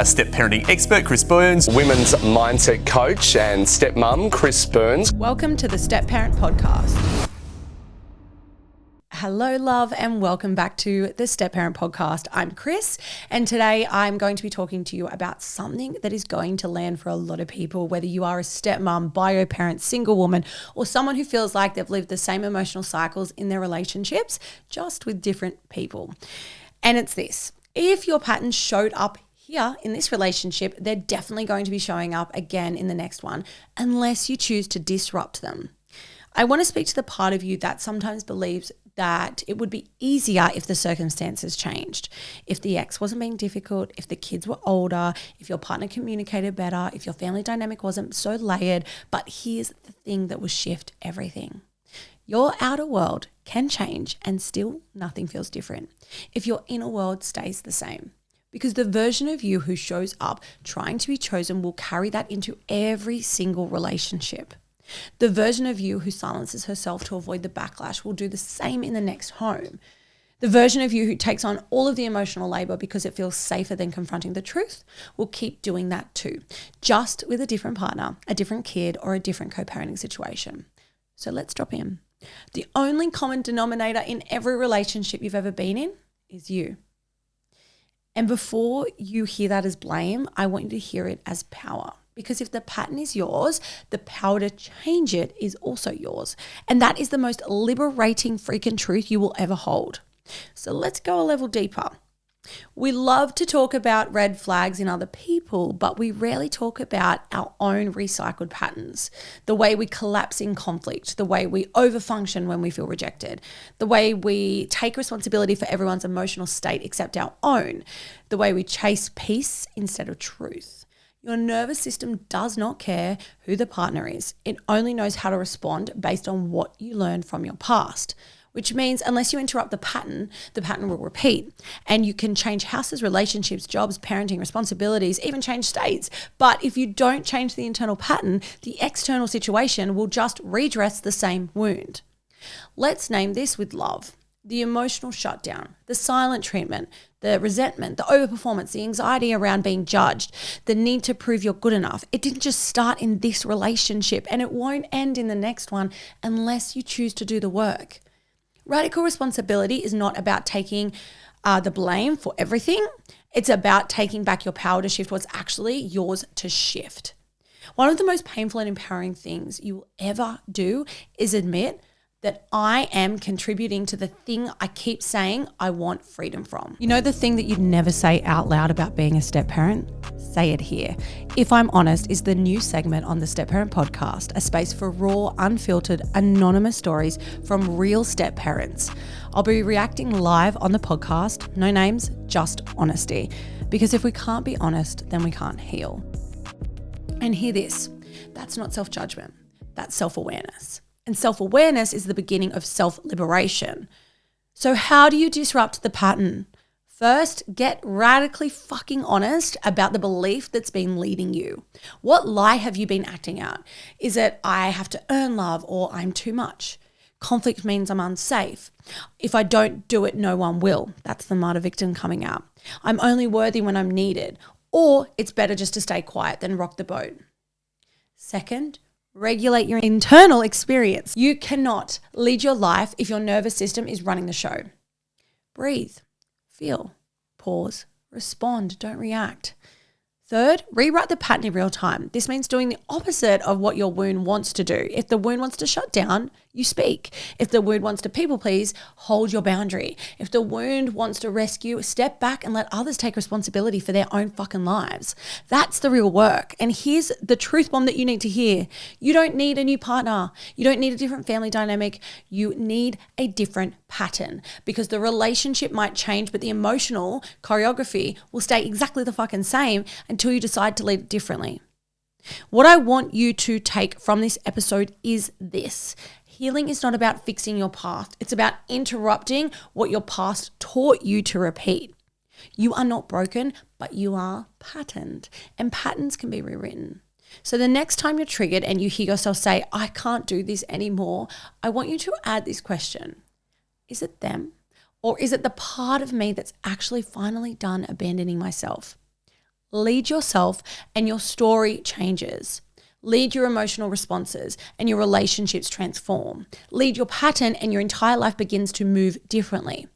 A step parenting expert, Chris Burns. Women's mindset coach and stepmom, Chris Burns. Welcome to the Step Parent Podcast. Hello, love, and welcome back to the Step Parent Podcast. I'm Chris, and today I'm going to be talking to you about something that is going to land for a lot of people, whether you are a stepmom, bio parent, single woman, or someone who feels like they've lived the same emotional cycles in their relationships, just with different people. And it's this: if your patterns showed up here in this relationship, they're definitely going to be showing up again in the next one, unless you choose to disrupt them. I want to speak to the part of you that sometimes believes that it would be easier if the circumstances changed, if the ex wasn't being difficult, if the kids were older, if your partner communicated better, if your family dynamic wasn't so layered. But here's the thing that will shift everything. Your outer world can change and still nothing feels different if your inner world stays the same. Because the version of you who shows up trying to be chosen will carry that into every single relationship. The version of you who silences herself to avoid the backlash will do the same in the next home. The version of you who takes on all of the emotional labor because it feels safer than confronting the truth will keep doing that too, just with a different partner, a different kid, or a different co-parenting situation. So let's drop in. The only common denominator in every relationship you've ever been in is you. And before you hear that as blame, I want you to hear it as power. Because if the pattern is yours, the power to change it is also yours. And that is the most liberating freaking truth you will ever hold. So let's go a level deeper. We love to talk about red flags in other people, but we rarely talk about our own recycled patterns. The way we collapse in conflict, the way we overfunction when we feel rejected, the way we take responsibility for everyone's emotional state except our own, the way we chase peace instead of truth. Your nervous system does not care who the partner is. It only knows how to respond based on what you learned from your past. Which means unless you interrupt the pattern will repeat. And you can change houses, relationships, jobs, parenting, responsibilities, even change states. But if you don't change the internal pattern, the external situation will just redress the same wound. Let's name this with love. The emotional shutdown, the silent treatment, the resentment, the overperformance, the anxiety around being judged, the need to prove you're good enough. It didn't just start in this relationship, and it won't end in the next one unless you choose to do the work. Radical responsibility is not about taking the blame for everything. It's about taking back your power to shift what's actually yours to shift. One of the most painful and empowering things you will ever do is admit that I am contributing to the thing I keep saying I want freedom from. You know the thing that you'd never say out loud about being a step parent? Say it here. If I'm Honest is the new segment on the Step Parent Podcast, a space for raw, unfiltered, anonymous stories from real step parents. I'll be reacting live on the podcast, no names, just honesty. Because if we can't be honest, then we can't heal. And hear this, that's not self-judgment, that's self-awareness. And self-awareness is the beginning of self-liberation. So how do you disrupt the pattern? First, get radically fucking honest about the belief that's been leading you. What lie have you been acting out? Is it I have to earn love, or I'm too much? Conflict means I'm unsafe. If I don't do it, no one will. That's the martyr victim coming out. I'm only worthy when I'm needed. Or it's better just to stay quiet than rock the boat. Second, regulate your internal experience. You cannot lead your life if your nervous system is running the show. Breathe, feel, pause, respond, don't react. Third, rewrite the pattern in real time. This means doing the opposite of what your wound wants to do. If the wound wants to shut down, you speak. If the wound wants to people please, hold your boundary. If the wound wants to rescue, step back and let others take responsibility for their own fucking lives. That's the real work. And here's the truth bomb that you need to hear. You don't need a new partner. You don't need a different family dynamic. You need a different pattern, because the relationship might change, but the emotional choreography will stay exactly the fucking same until you decide to lead it differently. What I want you to take from this episode is this. Healing is not about fixing your past. It's about interrupting what your past taught you to repeat. You are not broken, but you are patterned, and patterns can be rewritten. So the next time you're triggered and you hear yourself say, I can't do this anymore, I want you to add this question. Is it them? Or is it the part of me that's actually finally done abandoning myself? Lead yourself and your story changes. Lead your emotional responses and your relationships transform. Lead your pattern and your entire life begins to move differently.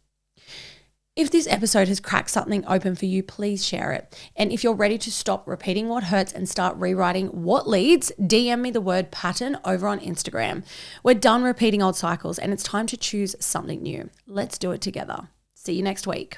If this episode has cracked something open for you, please share it. And if you're ready to stop repeating what hurts and start rewriting what leads, DM me the word pattern over on Instagram. We're done repeating old cycles and it's time to choose something new. Let's do it together. See you next week.